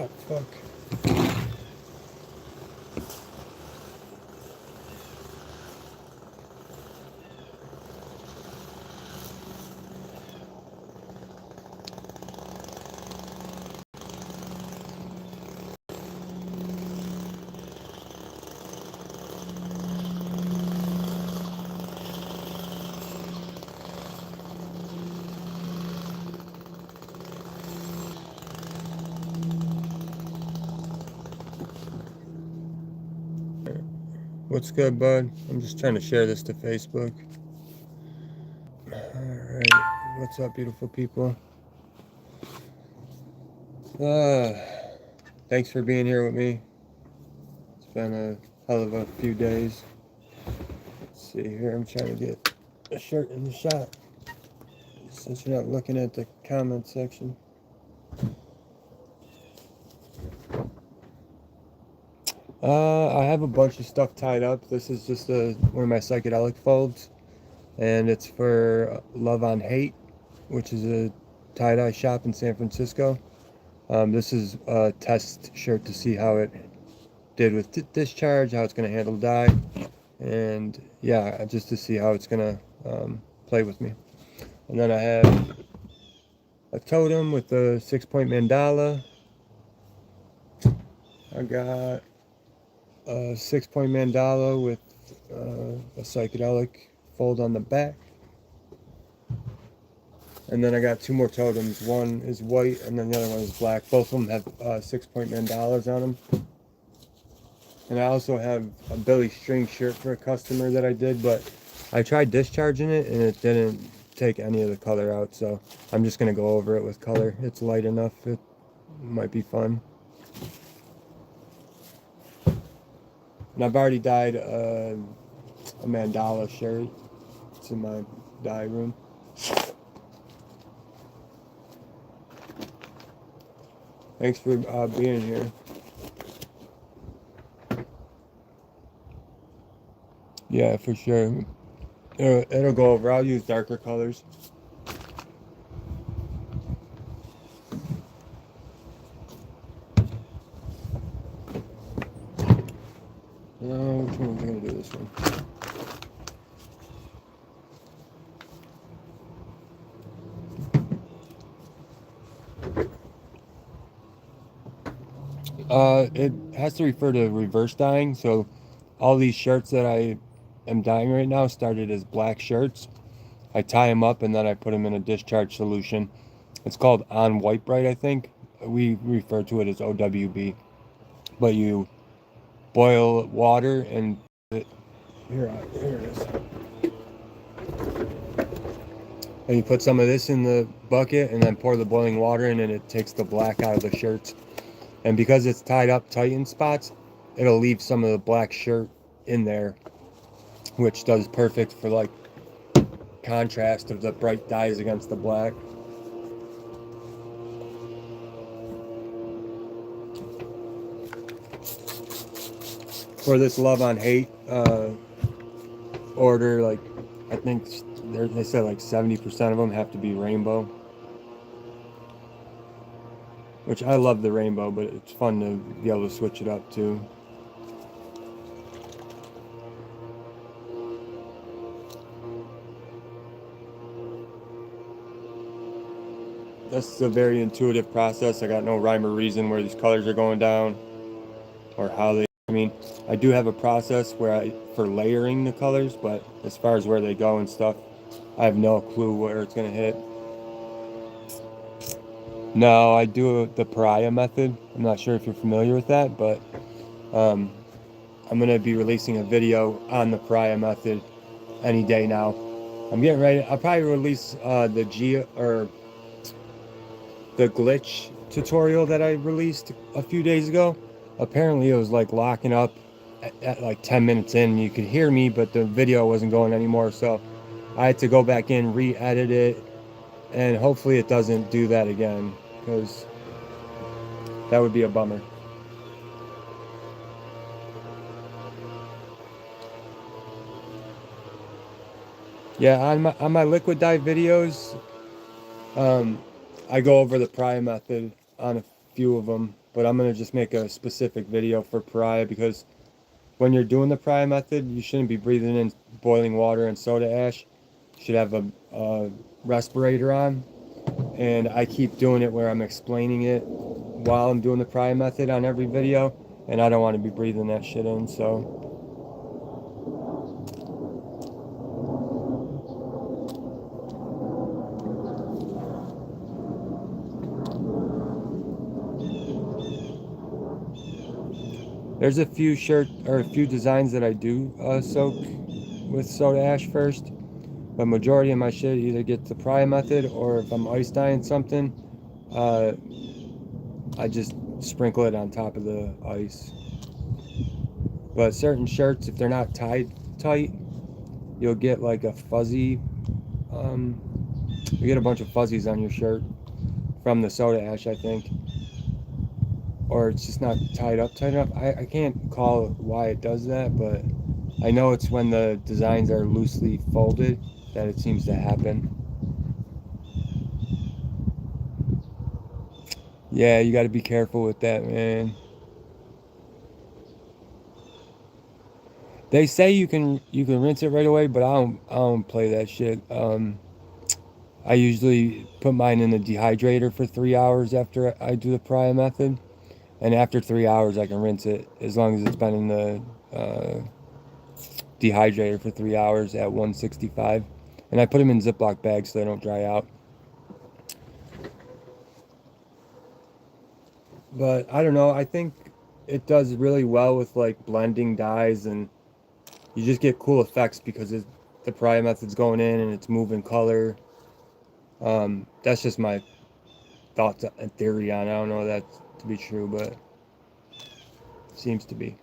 Oh, fuck. What's good, bud? I'm just trying to share this to Facebook. Alright, what's up, beautiful people? Thanks for being here with me. It's been a hell of a few days. Let's see here, I'm trying to get a shirt in the shot since you're not looking at the comment section. I have a bunch of stuff tied up. This is just one of my psychedelic folds, and it's for Love on Hate, which is a tie-dye shop in San Francisco. This is a test shirt to see how it did with discharge, how it's going to handle dye, and yeah, just to see how it's going to play with me. And then I have a totem with a 6-point mandala. I got a 6-point mandala with a psychedelic fold on the back. And then I got 2 more totems. One is white and then the other one is black. Both of them have 6-point mandalas on them. And I also have a Billy String shirt for a customer that I did, but I tried discharging it and it didn't take any of the color out, so I'm just going to go over it with color. It's light enough, it might be fun. And I've already dyed a mandala shirt. It's in my dye room. Thanks for being here. Yeah, for sure. It'll go over. I'll use darker colors. Which one am I going to do this one? It has to refer to reverse dyeing. So all these shirts that I am dyeing right now started as black shirts. I tie them up and then I put them in a discharge solution. It's called On White Bright, I think. We refer to it as OWB. But you boil water and here it is. And you put some of this in the bucket and then pour the boiling water in, and it takes the black out of the shirts. And because it's tied up tight in spots, it'll leave some of the black shirt in there, which does perfect for like contrast of the bright dyes against the black. For this Love on Hate order, like I think they said like 70% of them have to be rainbow, which I love the rainbow, but it's fun to be able to switch it up too. This is a very intuitive process. I got no rhyme or reason where these colors are going down or how they, I mean, I do have a process for layering the colors, but as far as where they go and stuff, I have no clue where it's going to hit. No, I do the pariah method. I'm not sure if you're familiar with that, but I'm going to be releasing a video on the pariah method any day now. I'm getting ready. I'll probably release the glitch tutorial that I released a few days ago. Apparently it was like locking up at like 10 minutes in. You could hear me, but the video wasn't going anymore, so I had to go back in, re-edit it, and hopefully it doesn't do that again, because that would be a bummer. Yeah, on my liquid dye videos, I go over the pry method on a few of them. but I'm gonna just make a specific video for pariah, because when you're doing the pariah method, you shouldn't be breathing in boiling water and soda ash. You should have a respirator on, and I keep doing it where I'm explaining it while I'm doing the pariah method on every video, and I don't want to be breathing that shit in, so. There's a few a few designs that I do soak with soda ash first, but majority of my shit either gets the pariah method, or if I'm ice dyeing something, uh, I just sprinkle it on top of the ice. But certain shirts, if they're not tied tight, you'll get like a fuzzy, um, you get a bunch of fuzzies on your shirt from the soda ash, I think. Or it's just not tied up tight enough. I can't call why it does that, but I know it's when the designs are loosely folded that it seems to happen. Yeah, you got to be careful with that, man. They say you can rinse it right away, but I don't play that shit. I usually put mine in the dehydrator for 3 hours after I do the pariah method, and after 3 hours I can rinse it as long as it's been in the dehydrator for 3 hours at 165, and I put them in Ziploc bags so they don't dry out. But I don't know. I think it does really well with like blending dyes, and you just get cool effects because the pariah method's going in and it's moving color. That's just my thoughts and theory on it. I don't know that to be true, but it seems to be.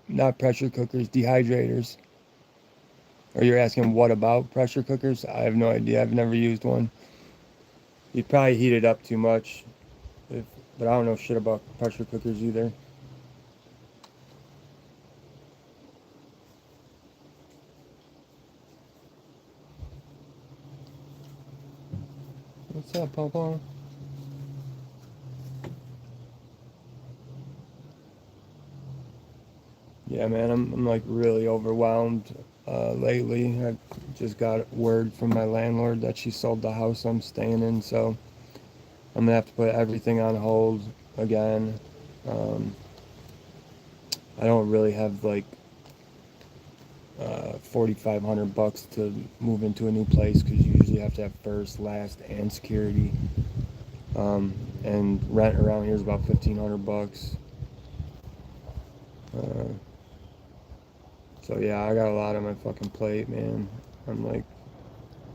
Not pressure cookers, dehydrators. Or you're asking what about pressure cookers? I have no idea. I've never used one. You'd probably heat it up too much, but I don't know shit about pressure cookers either. What's up, Popo? Yeah, man, I'm like really overwhelmed lately. I just got word from my landlord that she sold the house I'm staying in, so I'm gonna have to put everything on hold again. Um, I don't really have like 4,500 bucks to move into a new place, because you usually have to have first, last, and security. And rent around here is about 1,500 bucks. Uh, so yeah, I got a lot on my fucking plate, man. I'm like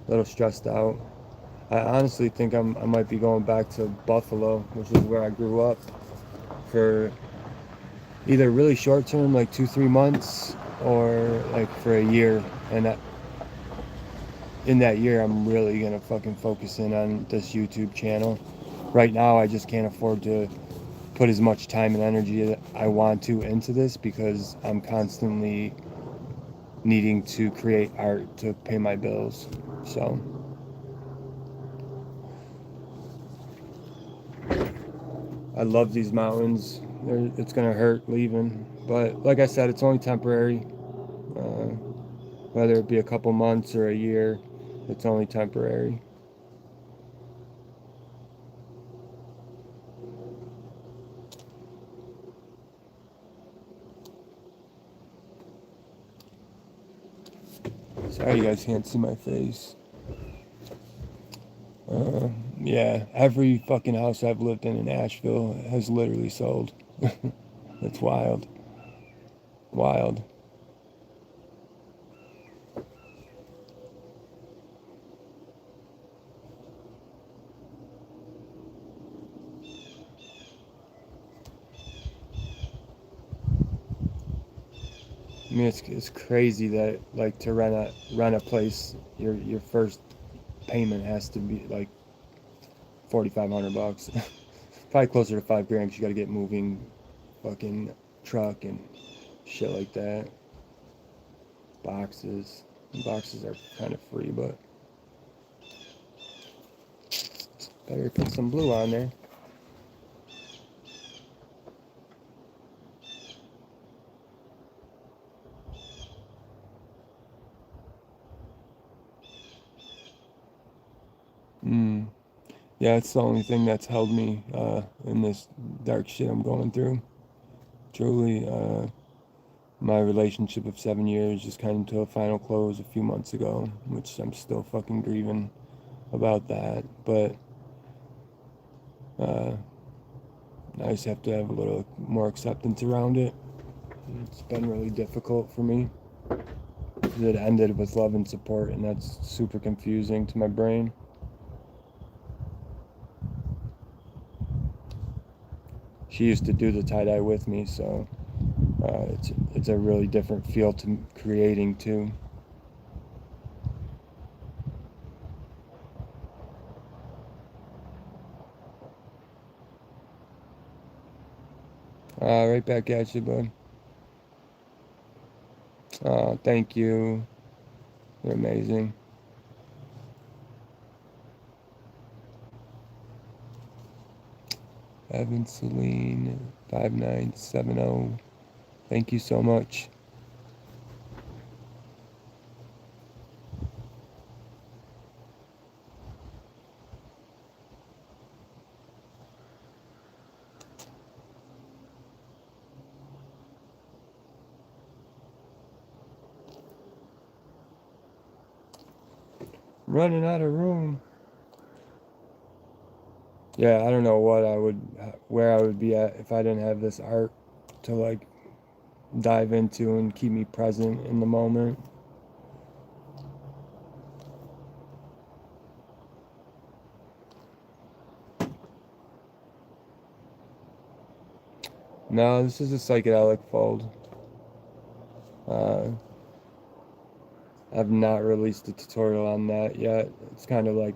a little stressed out. I honestly think I might be going back to Buffalo, which is where I grew up, for either really short term, like 2-3 months, or like for a year. And in that year, I'm really gonna fucking focus in on this YouTube channel. Right now, I just can't afford to put as much time and energy that I want to into this, because I'm constantly needing to create art to pay my bills. So I love these mountains. It's gonna hurt leaving, but like I said, it's only temporary. Uh, whether it be a couple months or a year, it's only temporary. Sorry you guys can't see my face. Uh, yeah, every fucking house I've lived in Asheville has literally sold. It's wild. Wild. I mean, it's crazy that like to rent a place, your first payment has to be like $4,500. Probably closer to $5 grand, 'cause you gotta get moving fucking truck and shit like that. Boxes. Boxes are kind of free, but better put some blue on there. Yeah, it's the only thing that's held me in this dark shit I'm going through. Truly, my relationship of 7 years just came to a final close a few months ago, which I'm still fucking grieving about that. But I just have to have a little more acceptance around it. It's been really difficult for me. It ended with love and support, and that's super confusing to my brain. She used to do the tie-dye with me, so it's a really different feel to creating too. Right back at you, bud. Thank you. You're amazing. Evan Celine 5970. Thank you so much. Running out of room. Yeah, I don't know where I would be at if I didn't have this art to like dive into and keep me present in the moment. No, this is a psychedelic fold. I've not released a tutorial on that yet. It's kind of like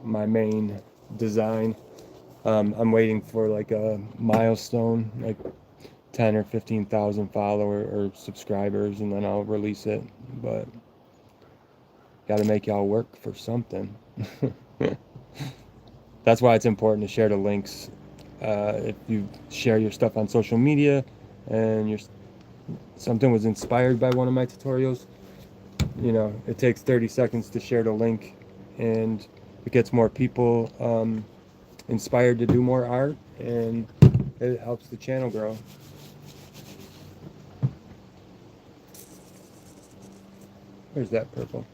my main design. I'm waiting for like a milestone, like 10 or 15,000 follower or subscribers, and then I'll release it. But gotta make y'all work for something. That's why it's important to share the links. If you share your stuff on social media and something was inspired by one of my tutorials, it takes 30 seconds to share the link, and it gets more people inspired to do more art, and it helps the channel grow. Where's that purple?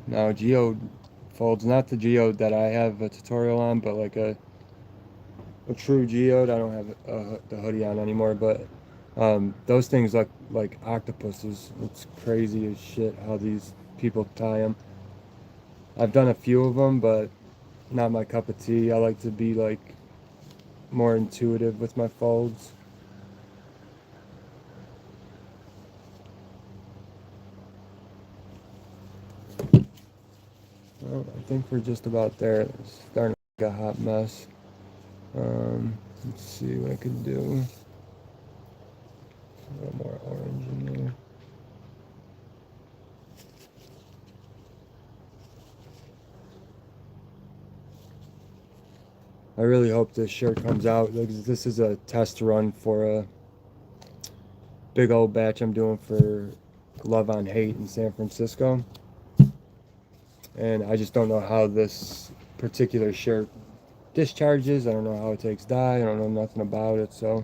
Now, geode folds, not the geode that I have a tutorial on, but like a true geode. I don't have the hoodie on anymore, but those things look like octopuses. It's crazy as shit how these people tie them. I've done a few of them, but not my cup of tea. I like to be like more intuitive with my folds. Well, I think we're just about there. It's starting to be a hot mess. Let's see what I can do. A little more orange in there. I really hope this shirt comes out. This is a test run for a big old batch I'm doing for Love on Hate in San Francisco. And I just don't know how this particular shirt discharges. I don't know how it takes dye. I don't know nothing about it, so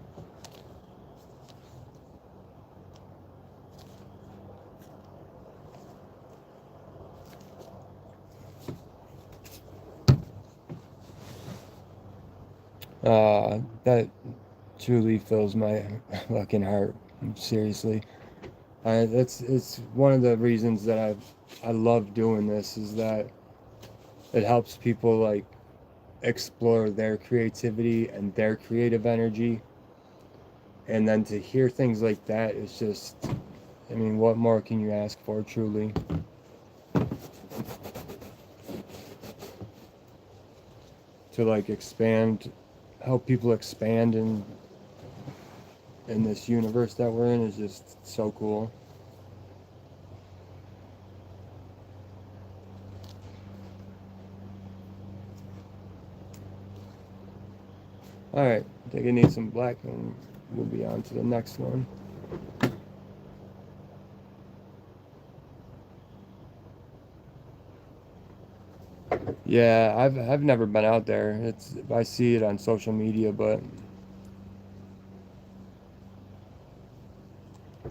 that truly fills my fucking heart. Seriously, it's one of the reasons that I love doing this, is that it helps people like explore their creativity and their creative energy, and then to hear things like that is just I mean, what more can you ask for, truly? To like expand, help people expand in this universe that we're in is just so cool. Alright, I think I need some black and we'll be on to the next one. Yeah, I've never been out there. I see it on social media, but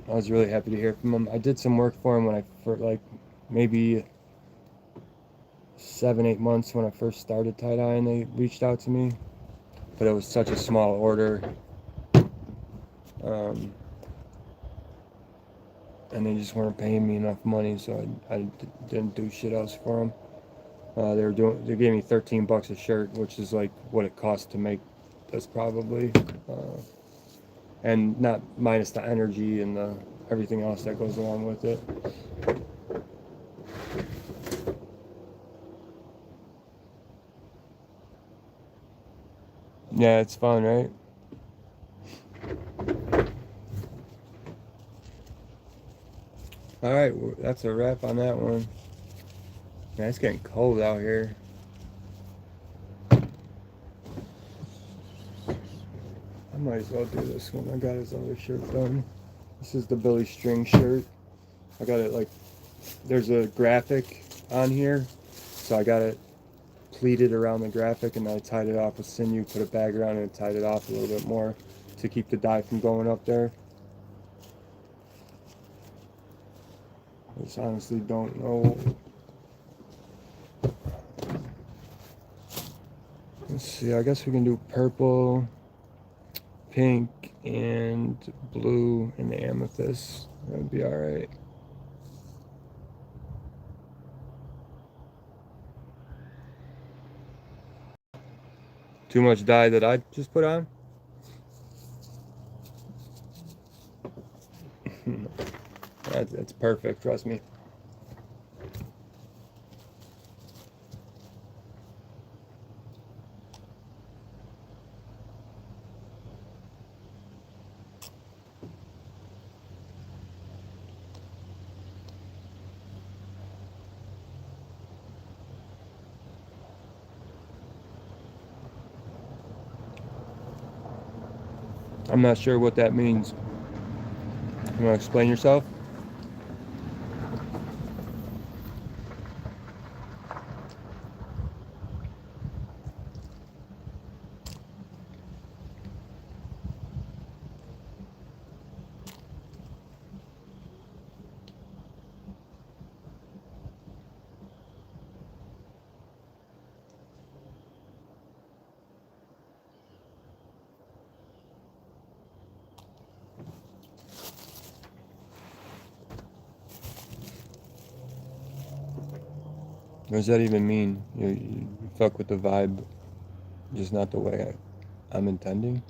I was really happy to hear from him. I did some work for him when I for like maybe 7, 8 months when I first started tie dye, and they reached out to me, but it was such a small order, um, and they just weren't paying me enough money, so I didn't do shit else for them. They gave me $13 a shirt, which is like what it costs to make this probably, and not minus the energy and the everything else that goes along with it. Yeah, it's fun, right? All right, well, that's a wrap on that one. Man, it's getting cold out here. I might as well do this one. I got his other shirt done. This is the Billy String shirt. I got it like, there's a graphic on here, so I got it pleated around the graphic, and I tied it off with sinew, put a bag around it, and tied it off a little bit more to keep the dye from going up there. I just honestly don't know. Let's see, I guess we can do purple, pink, and blue, and the amethyst. That would be alright. Too much dye that I just put on? That's perfect, trust me. I'm not sure what that means. You want to explain yourself? What does that even mean? You fuck with the vibe, just not the way I'm intending?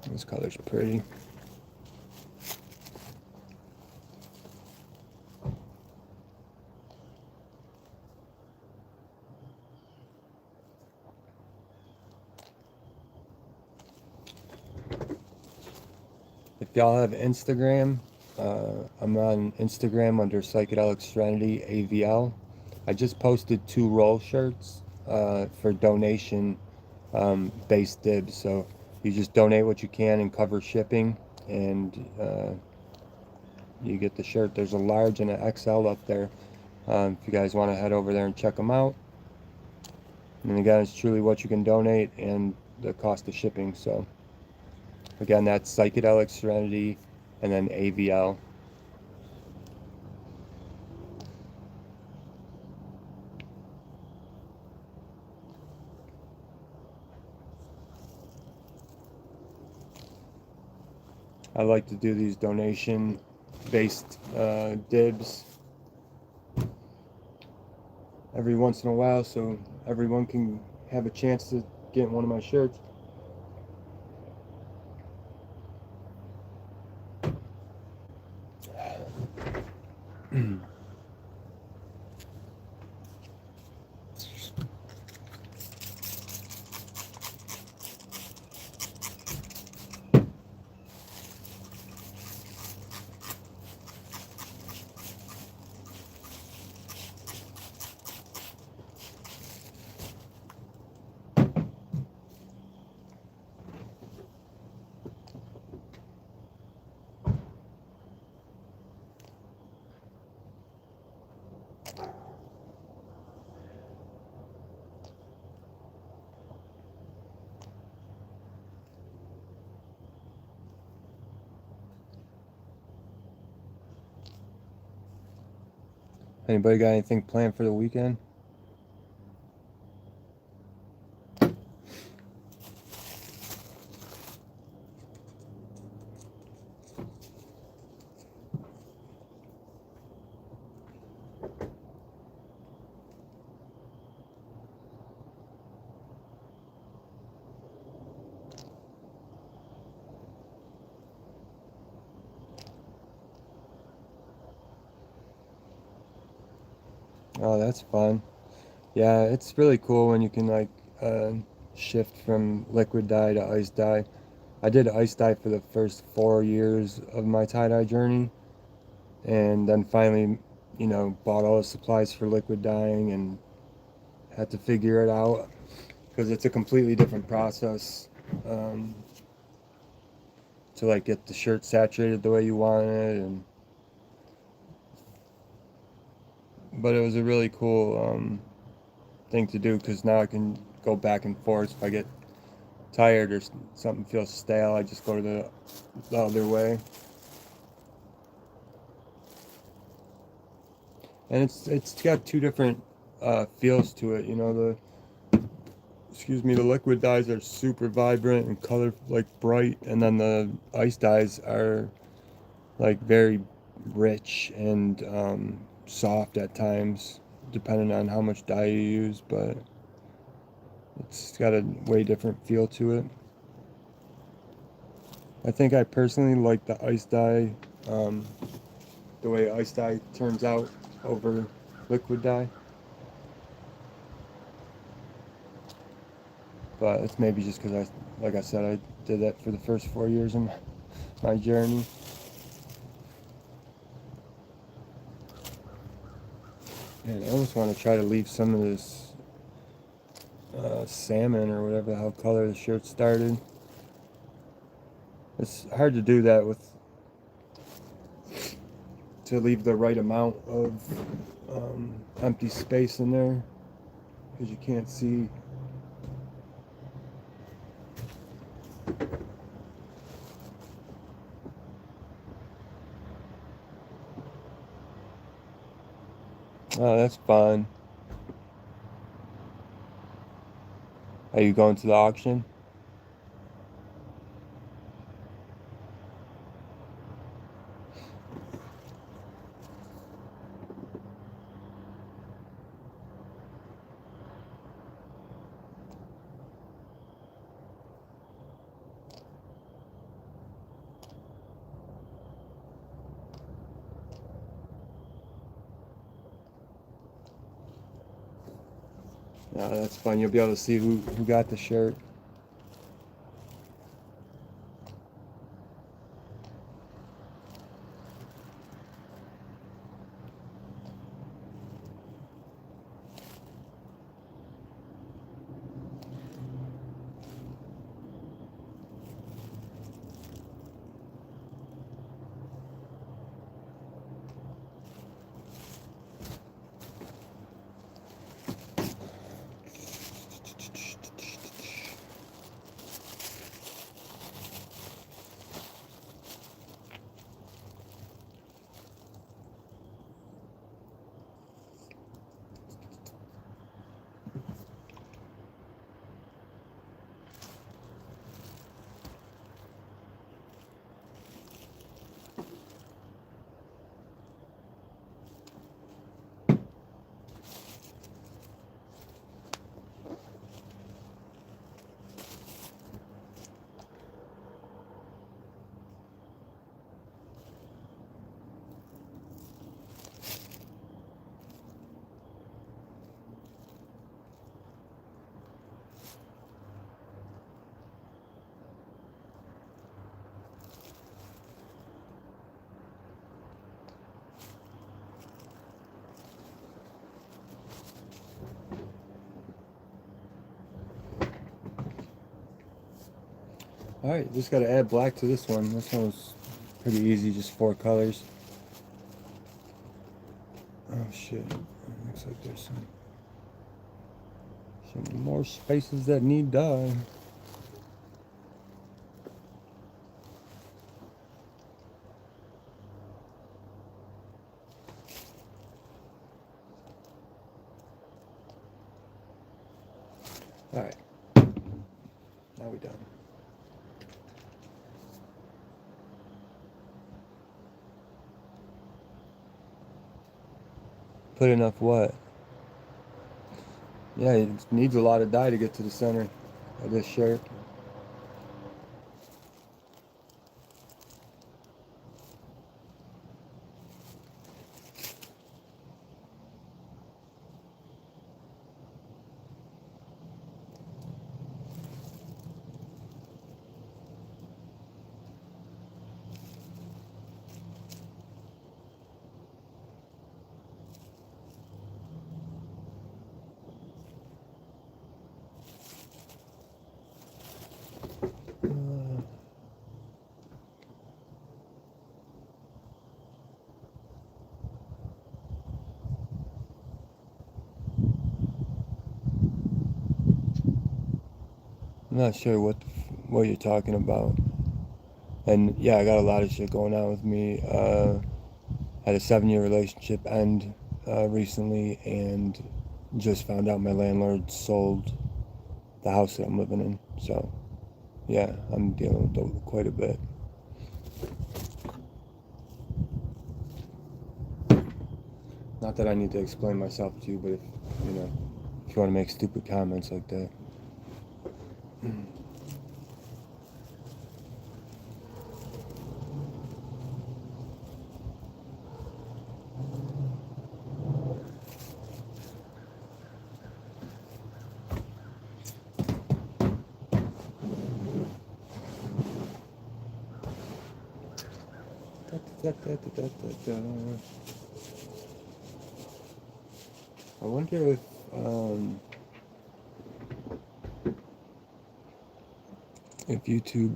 This color's pretty. If y'all have Instagram, I'm on Instagram under Psychedelic Serenity AVL. I just posted 2 roll shirts for donation based dibs. So you just donate what you can and cover shipping, and you get the shirt. There's a large and an XL up there. If you guys want to head over there and check them out. And again, it's truly what you can donate and the cost of shipping. So again, that's Psychedelic Serenity and then AVL. I like to do these donation based dibs every once in a while so everyone can have a chance to get one of my shirts. Anybody got anything planned for the weekend? Oh, that's fun. Yeah, it's really cool when you can like uh, shift from liquid dye to ice dye. I did ice dye for the first 4 years of my tie-dye journey, and then finally, bought all the supplies for liquid dyeing and had to figure it out because it's a completely different process um, to like get the shirt saturated the way you want it, and but it was a really cool thing to do because now I can go back and forth. If I get tired or something feels stale, I just go to the other way. And it's got two different feels to it. The liquid dyes are super vibrant and color like bright, and then the ice dyes are like very rich and soft at times, depending on how much dye you use. But it's got a way different feel to it. I think I personally like the ice dye, um, the way ice dye turns out over liquid dye. But it's maybe just because like I said, I did that for the first 4 years of my journey. And I almost want to try to leave some of this salmon or whatever the hell color the shirt started. It's hard to do that to leave the right amount of empty space in there because you can't see. Oh, that's fun. Are you going to the auction? No, that's fun. You'll be able to see who got the shirt. Alright, just gotta add black to this one. This one was pretty easy, just 4 colors. Oh shit. Looks like there's some more spaces that need dye. Alright. Now we're done. Put enough what? Yeah, it needs a lot of dye to get to the center of this shirt. I'm not sure what you're talking about. And yeah, I got a lot of shit going on with me. Had a 7-year relationship end recently, and just found out my landlord sold the house that I'm living in. So yeah, I'm dealing with quite a bit. Not that I need to explain myself to you, but if you want to make stupid comments like that. I wonder if YouTube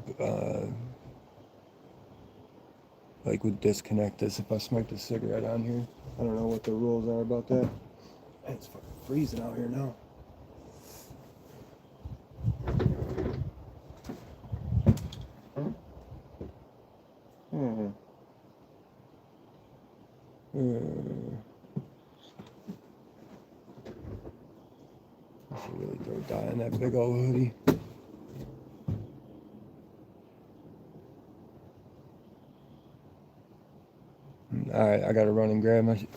like would disconnect this if I smoked a cigarette on here. I don't know what the rules are about that. Man, it's fucking freezing out here now. I should really throw dye on that big old hoodie. Alright, I gotta run and grab my.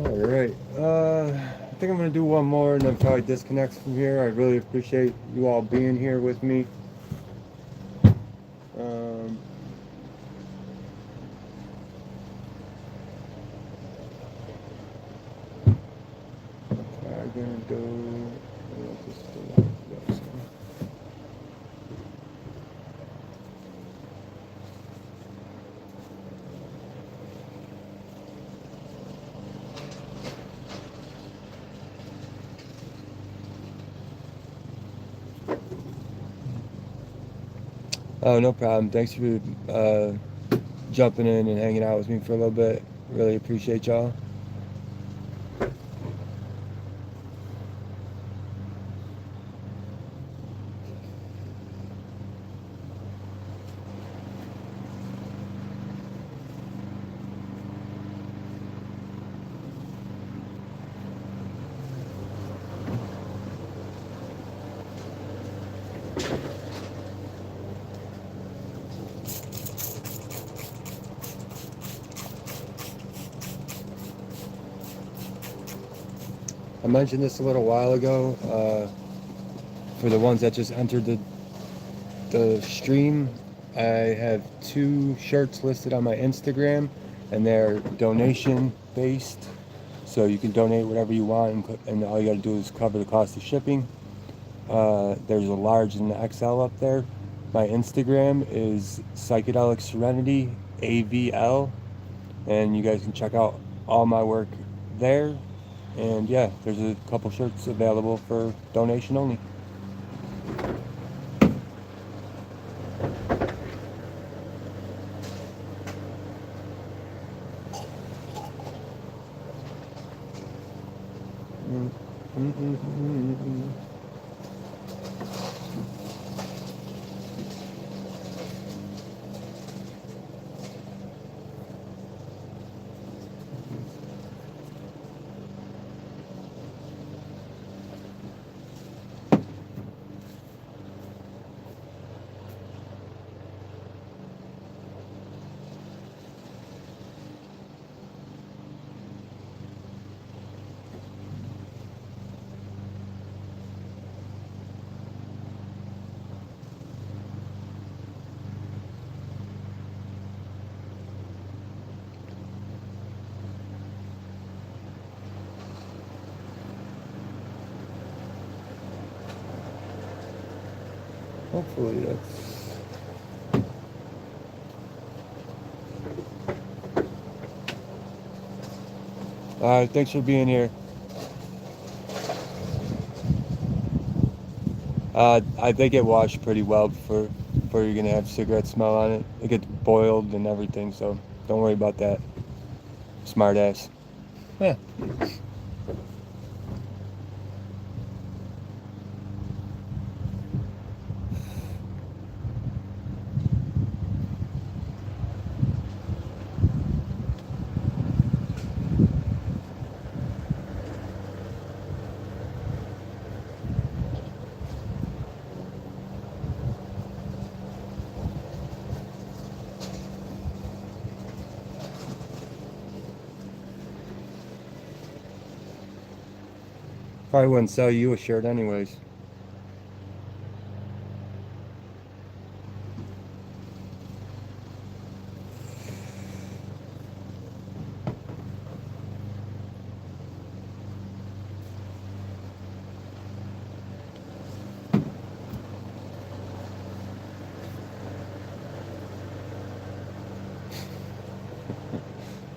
Alright, I think I'm gonna do one more and then probably disconnect from here. I really appreciate you all being here with me. I'm gonna do. Oh, no problem. Thanks for jumping in and hanging out with me for a little bit. Really appreciate y'all. I mentioned this a little while ago. For the ones that just entered the stream, I have 2 shirts listed on my Instagram, and they're donation based. So you can donate whatever you want, and all you got to do is cover the cost of shipping. There's a large and an XL up there. My Instagram is Psychedelic Serenity AVL, and you guys can check out all my work there. And yeah, there's a couple shirts available for donation only. Hopefully that's... thanks for being here. They get washed pretty well before you're gonna have cigarette smell on it. It gets boiled and everything, so don't worry about that. Smart ass. Yeah. Probably wouldn't sell you a shirt anyways.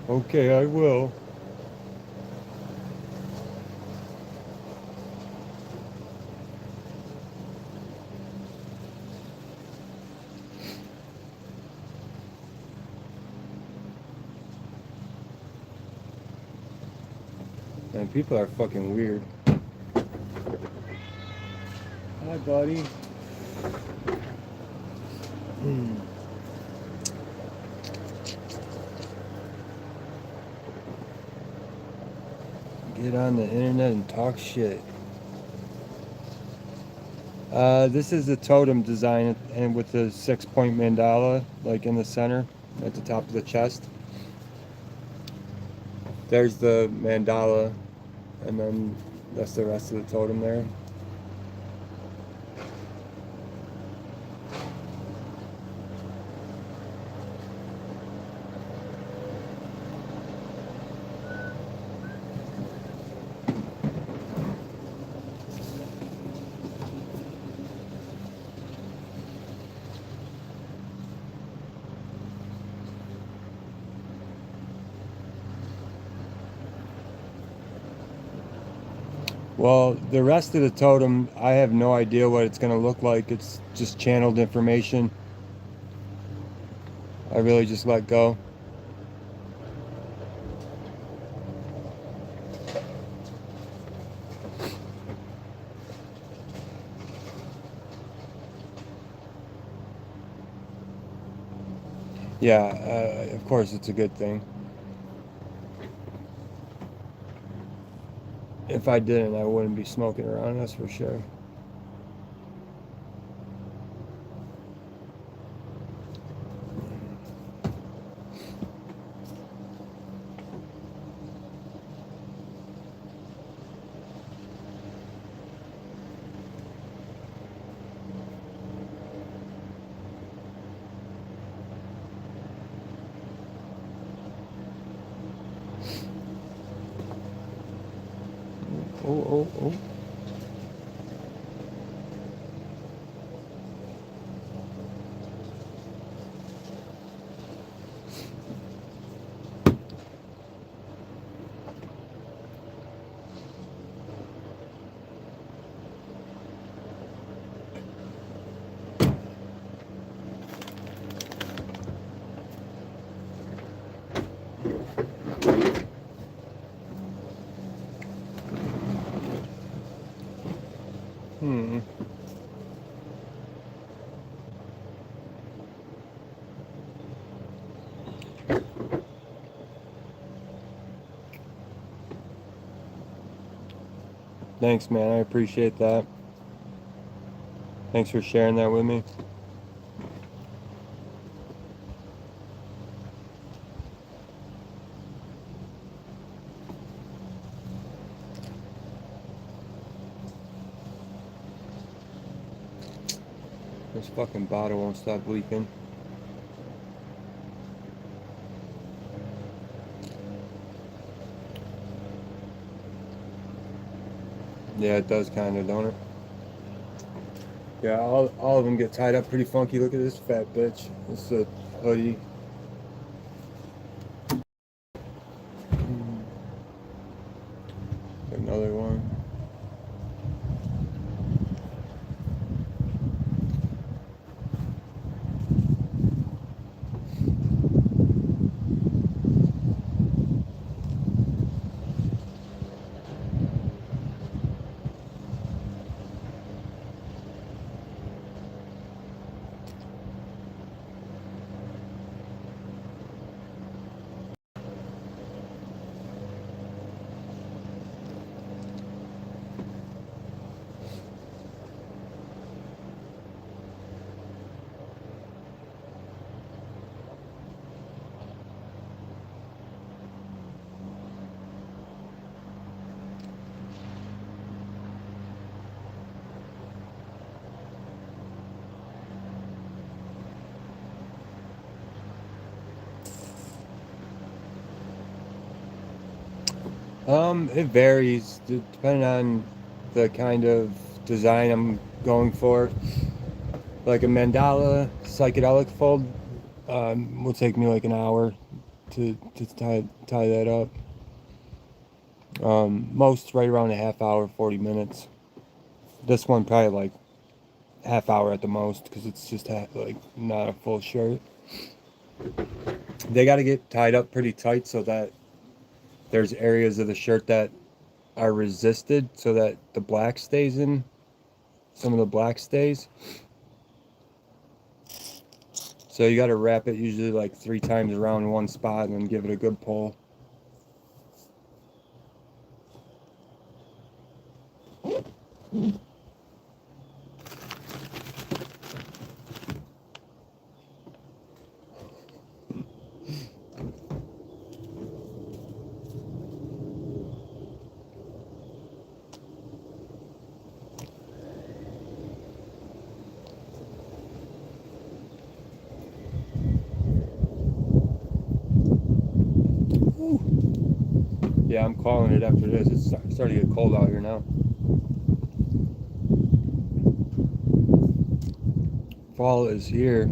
Okay, I will. Man, people are fucking weird. Hi, buddy. Get on the internet and talk shit. This is the Totem design, and with the 6-point mandala, like in the center, at the top of the chest. There's the mandala, and then that's the rest of the totem there. Well, the rest of the totem, I have no idea what it's going to look like. It's just channeled information. I really just let go. Yeah, of course it's a good thing. If I didn't, I wouldn't be smoking around, that's for sure. Oh. Hmm. Thanks, man. I appreciate that. Thanks for sharing that with me. This fucking bottle won't stop leaking. Yeah, it does kind of, don't it? Yeah, all of them get tied up pretty funky. Look at this fat bitch. This is a hoodie. Another one. It varies depending on the kind of design I'm going for. Like a mandala psychedelic fold will take me like an hour to tie that up. Most right around a half hour, 40 minutes. This one probably like half hour at the most because it's just like not a full shirt. They got to get tied up pretty tight so that there's areas of the shirt that are resisted so that the black stays in. Some of the black stays. So you got to wrap it usually like 3 times around one spot and then give it a good pull. Yeah, I'm calling it after this. It's starting to get cold out here now. Fall is here.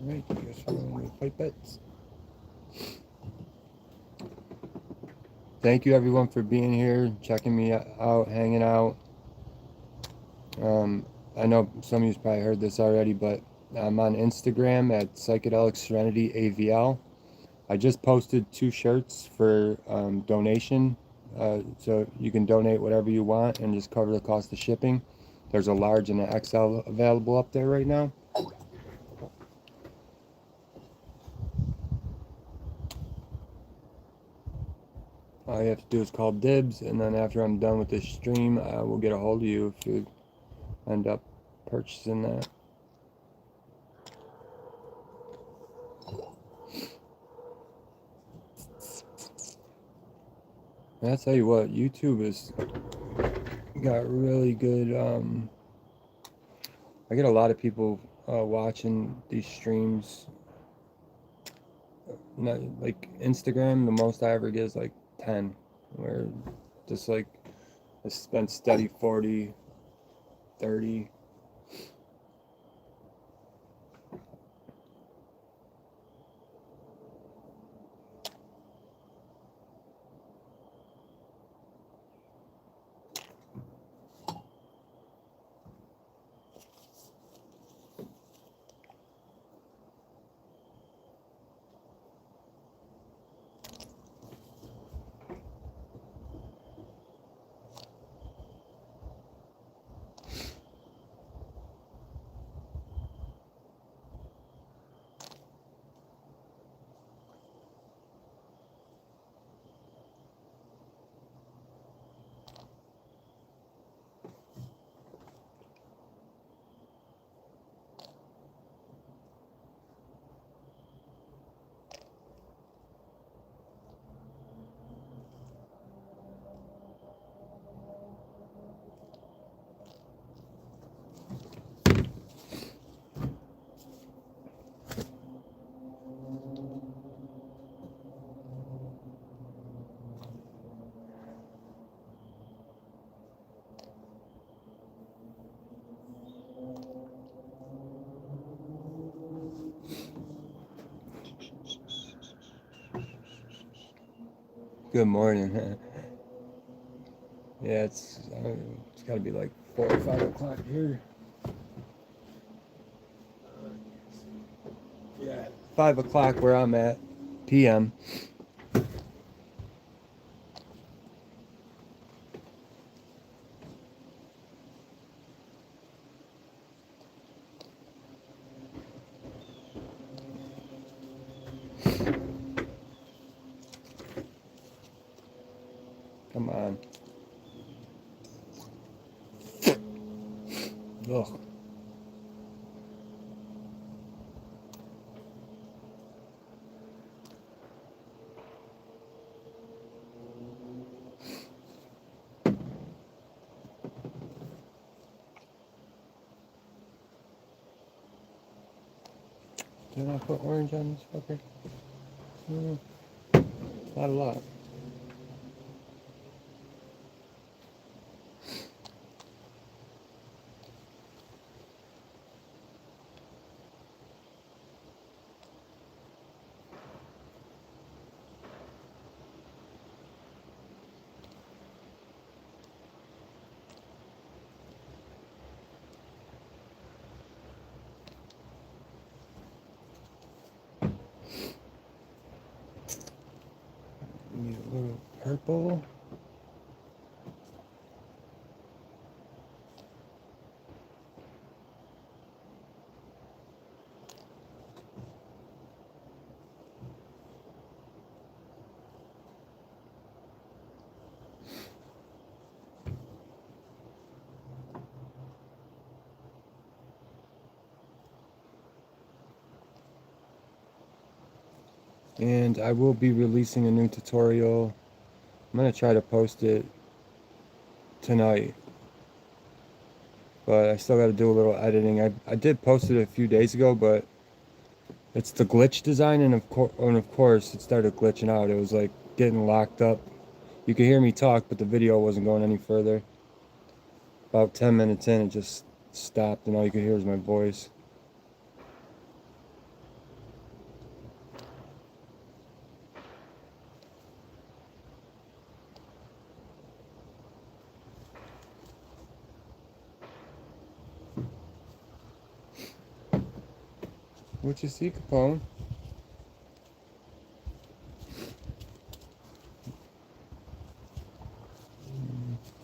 Alright, I guess we're going to fight bets. Thank you everyone for being here, checking me out, hanging out. I know some of you probably heard this already, but I'm on Instagram at Psychedelic Serenity AVL. I just posted 2 shirts for donation, so you can donate whatever you want and just cover the cost of shipping. There's a large and an XL available up there right now. All you have to do is call dibs, and then after I'm done with this stream, I will get a hold of you if you end up purchasing that. And I tell you what, YouTube is got really good. I get a lot of people watching these streams. Not, like Instagram, the most I ever get is like 10, where just like I spent steady 40, 30. Good morning. Yeah, it's got to be like 4 or 5 o'clock here. Yeah, 5 o'clock where I'm at, p.m. Come on. Ugh. Did I put orange on this fucker? Mm, not a lot. Need a little purple. And I will be releasing a new tutorial. I'm going to try to post it tonight, but I still got to do a little editing. I did post it a few days ago, but it's the glitch design, and of course it started glitching out. It was like getting locked up. You could hear me talk, but the video wasn't going any further. About 10 minutes in, it just stopped, and all you could hear was my voice. What you see, Capone?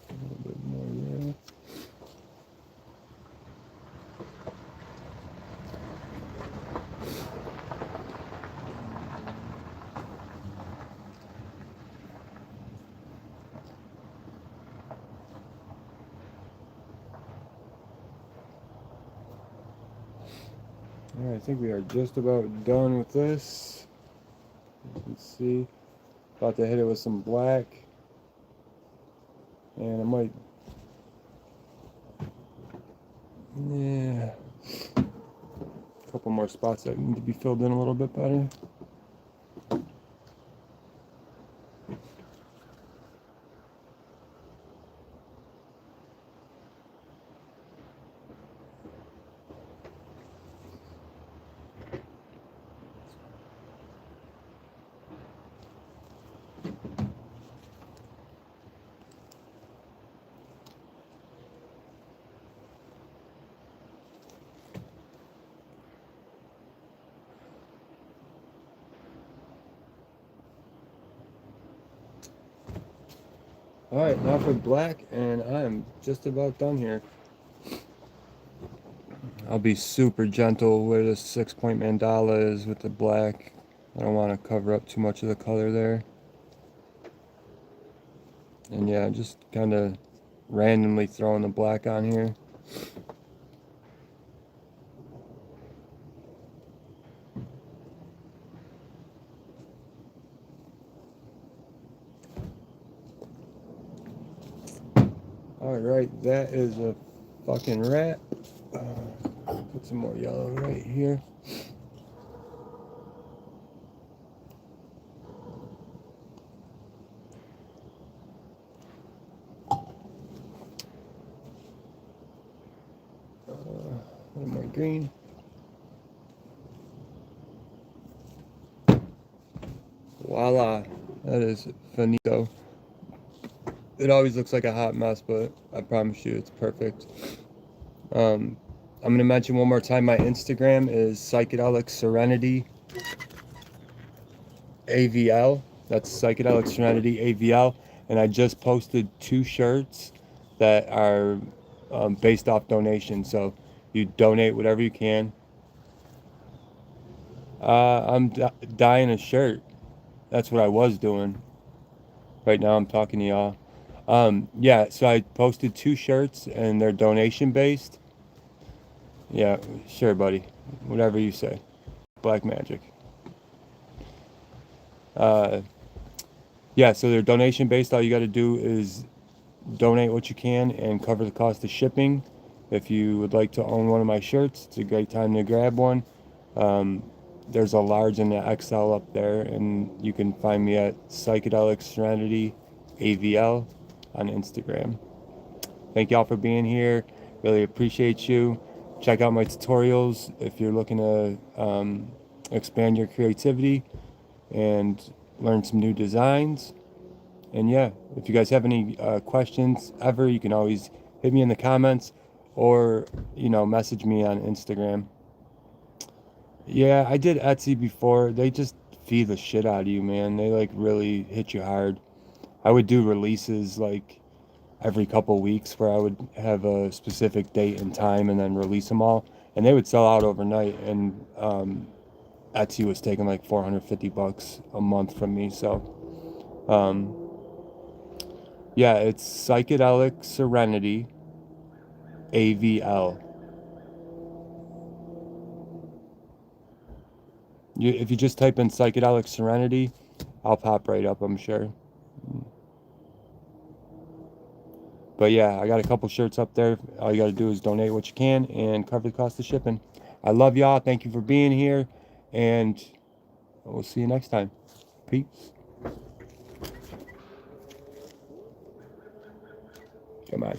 A little bit more there. Alright, I think we are just about done with this. You can see, about to hit it with some black, and I might Yeah. A couple more spots that need to be filled in a little bit better. Alright, now for black, and I am just about done here. I'll be super gentle where the 6-point mandala is with the black. I don't want to cover up too much of the color there. And yeah, just kind of randomly throwing the black on here. Alright, that is a fucking rat. Put some more yellow right here. A little more green. Voila, that is finito. It always looks like a hot mess, but I promise you it's perfect. I'm going to mention one more time, my Instagram is Psychedelic Serenity AVL. That's Psychedelic Serenity AVL. And I just posted 2 shirts that are based off donation. So you donate whatever you can. I'm dyeing a shirt. That's what I was doing. Right now I'm talking to y'all. Yeah, so I posted 2 shirts and they're donation based. Yeah, sure, buddy. Whatever you say. Black magic. Yeah, so they're donation based. All you got to do is donate what you can and cover the cost of shipping. If you would like to own one of my shirts, it's a great time to grab one. There's a large and an XL up there, and you can find me at Psychedelic Serenity AVL on Instagram. Thank y'all for being here. Really appreciate you. Check out my tutorials if you're looking to expand your creativity and learn some new designs. And yeah, if you guys have any questions ever, you can always hit me in the comments or, message me on Instagram. Yeah, I did Etsy before. They just feed the shit out of you, man. They like really hit you hard. I would do releases like every couple weeks where I would have a specific date and time and then release them all. And they would sell out overnight. And Etsy was taking like $450 a month from me. So, yeah, it's Psychedelic Serenity AVL. If you just type in Psychedelic Serenity, I'll pop right up, I'm sure. But yeah, I got a couple shirts up there. All you got to do is donate what you can and cover the cost of shipping. I love y'all. Thank you for being here. And we'll see you next time. Peace. Come on.